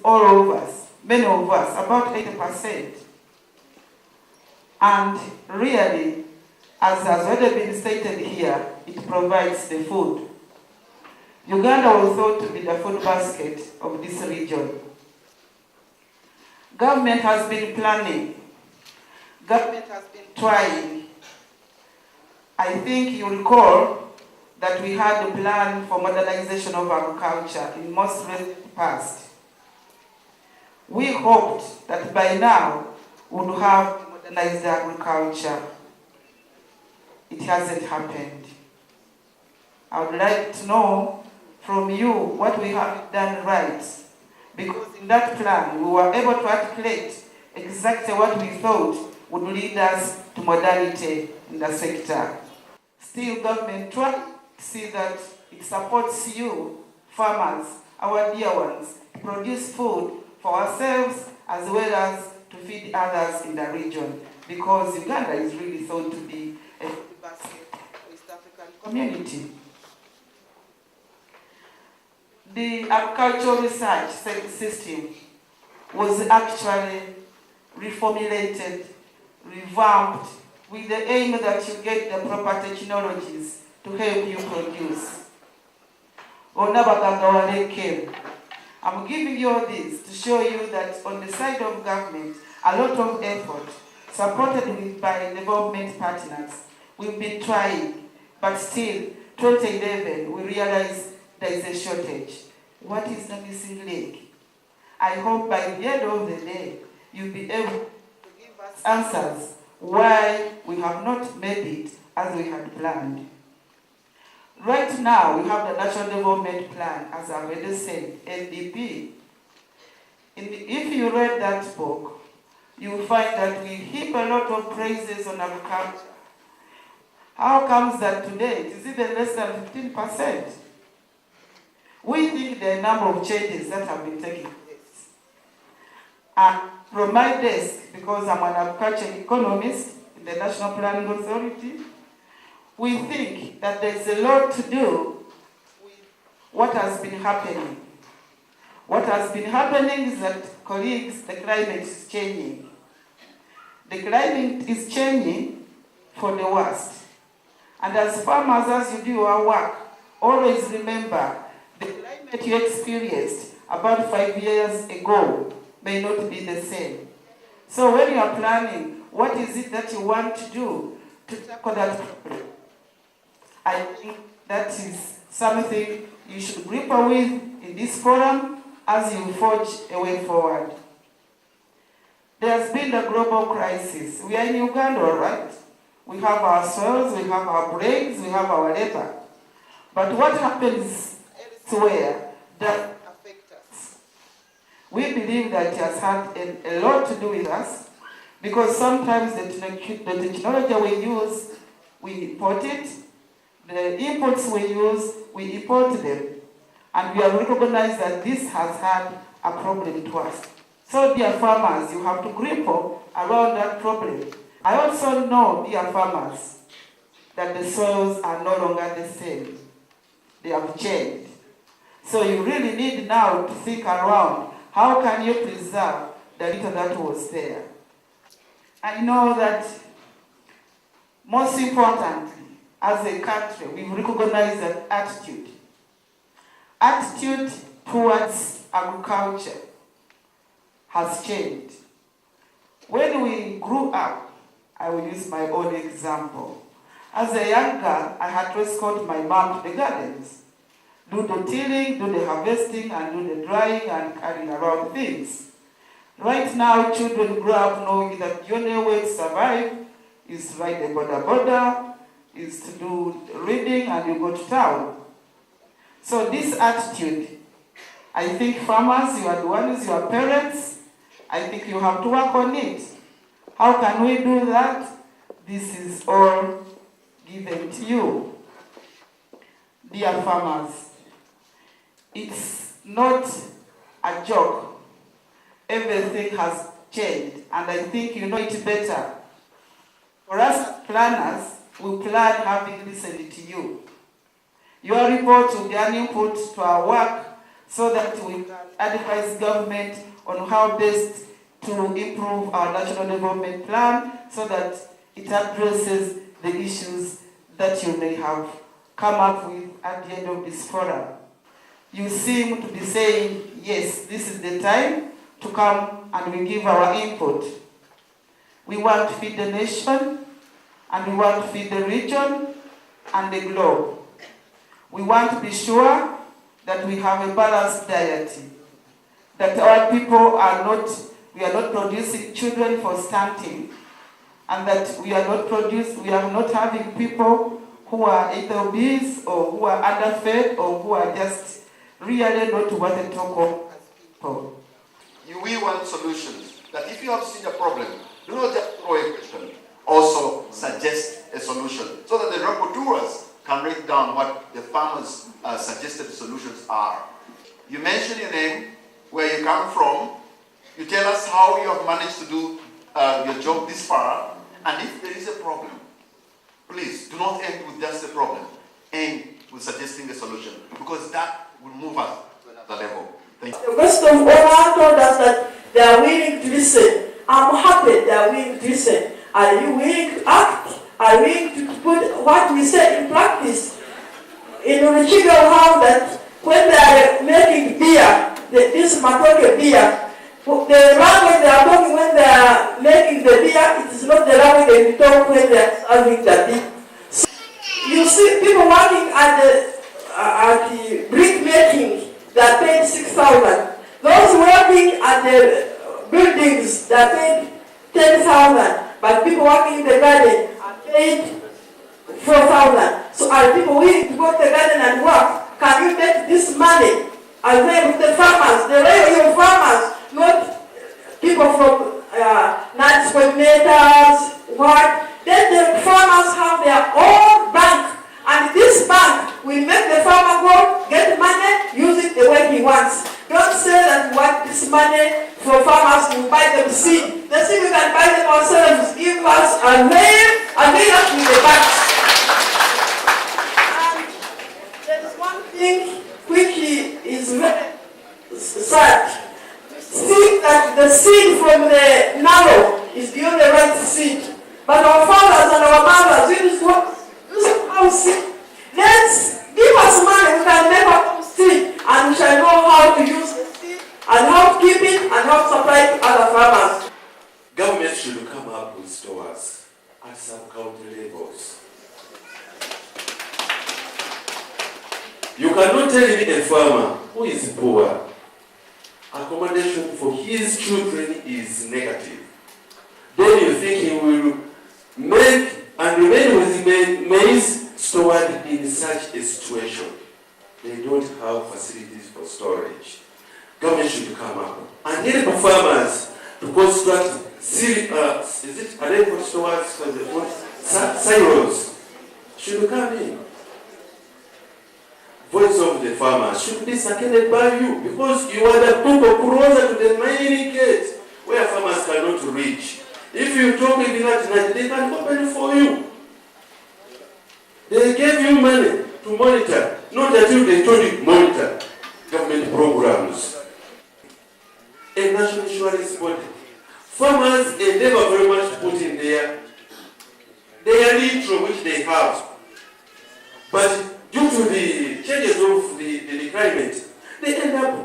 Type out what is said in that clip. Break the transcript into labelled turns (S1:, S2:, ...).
S1: all of us, many of us, about 80%. And really, as has already been stated here, it provides the food. Uganda was thought to be the food basket of this region. Government has been planning. Government has been trying. I think you recall that we had a plan for modernization of agriculture in most recent past. We hoped that by now we would have modernized agriculture. It hasn't happened. I would like to know from you what we have done right, because in that plan we were able to articulate exactly what we thought would lead us to modernity in the sector. Still, government tries to see that it supports you, farmers, our dear ones, to produce food for ourselves as well as to feed others in the region, because Uganda is really thought to be a food basket for East African community. The agricultural research system was actually reformulated, revamped, with the aim that you get the proper technologies to help you produce. I'm giving you all this to show you that on the side of government, a lot of effort, supported by development partners, we've been trying, but still, 2011, we realized there is a shortage. What is the missing link? I hope by the end of the day, you'll be able to give us answers why we have not made it as we had planned. Right now, we have the National Development Plan, as I already said, NDP. If you read that book, you will find that we heap a lot of praises on agriculture. How comes that today it is even less than 15%? We think there are a number of changes that have been taking place. And from my desk, because I'm an agricultural economist in the National Planning Authority, we think that there's a lot to do with what has been happening. What has been happening is that, colleagues, the climate is changing. The climate is changing for the worst. And as farmers, as you do your work, always remember the climate you experienced about 5 years ago may not be the same. So when you are planning, what is it that you want to do to tackle that problem? I think that is something you should grapple with in this forum as you forge a way forward. There has been a global crisis. We are in Uganda, all right? We have our soils, we have our brains, we have our labor. But what happens elsewhere doesn't affect us. We believe that it has had a lot to do with us, because sometimes the technology we use, we import it. The inputs we use, we import them. And we have recognized that this has had a problem to us. So, dear farmers, you have to grapple around that problem. I also know, dear farmers, that the soils are no longer the same. They have changed. So you really need now to think around, how can you preserve the little that was there? I know that most importantly, as a country, we've recognized that attitude. Attitude towards agriculture has changed. When we grew up, I will use my own example. As a young girl, I had to escort my mom to the gardens, do the tilling, do the harvesting, and do the drying and carrying around things. Right now, children grow up knowing that the only way to survive is to ride the boda, is to do reading, and you go to town. So this attitude, I think farmers, you are the ones, you are parents, I think you have to work on it. How can we do that? This is all given to you. Dear farmers, it's not a joke. Everything has changed, and I think you know it better. For us as planners, we plan having listened to you. Your report will be an input to our work so that we can advise government on how best to improve our national development plan so that it addresses the issues that you may have come up with at the end of this forum. You seem to be saying, yes, this is the time to come and we give our input. We want to feed the nation, and we want to feed the region and the globe. We want to be sure that we have a balanced diet, that our people we are not producing children for stunting, and that we are not having people who are either obese or who are underfed or who are just really not what they talk of people.
S2: We want solutions. That if you have seen a problem, do not just throw a question. Also suggest a solution so that the rapporteurs can write down what the farmers' suggested solutions are. You mention your name, where you come from, you tell us how you have managed to do your job this far, and if there is a problem, please do not end with just a problem. End with suggesting a solution, because that will move us to another level. Thank you.
S3: The rest of all told us that they are willing to listen. I'm happy they are willing to listen. Are you willing to act? Are you willing to put what we said in practice? In Uruchiga how that when they are making beer, this Matoke beer, the language they are talking when they are making the beer, it is not the language they talk when they are serving the beer. So you see people working at the brick making, they are paid 6,000. Those working at the buildings, they are paid 10,000. But people working in the garden are paid 4,000. So are people willing to go to the garden and work? Can you make this money? Are they with the farmers, the real farmers, not people from nuts coordinators, what? Then the farmers have their own bank. And this bank will make the farmer go, get money, use it the way he wants. Don't say that we want this money for farmers to buy them seed. The seed we can buy them ourselves, give us a name, and they us with the bank. And there is one thing which is very sad. See that the seed from the narrow is the only right seed. But our fathers and our mothers, this is how seed. Let's give us money, we can make our own seed, and we shall know how to use the seed, and how to keep it, and how to supply it to other farmers.
S4: Government should come up with stores at some county levels. You cannot tell me a farmer who is poor, accommodation for his children is negative. Then you think he will make and remain with maize stored in such a situation. They don't have facilities for storage. Government should come up and help farmers to construct silos. Should come in. Voice of the farmers should be seconded by you, because you are the people closer to the main gate where farmers cannot reach. If you talk in that night, they can open for you. They gave you money to monitor, not that they told you monitor government programs. A national insurance body. Farmers endeavor very much to put in their little which they have. But due to the changes of the climate, they end up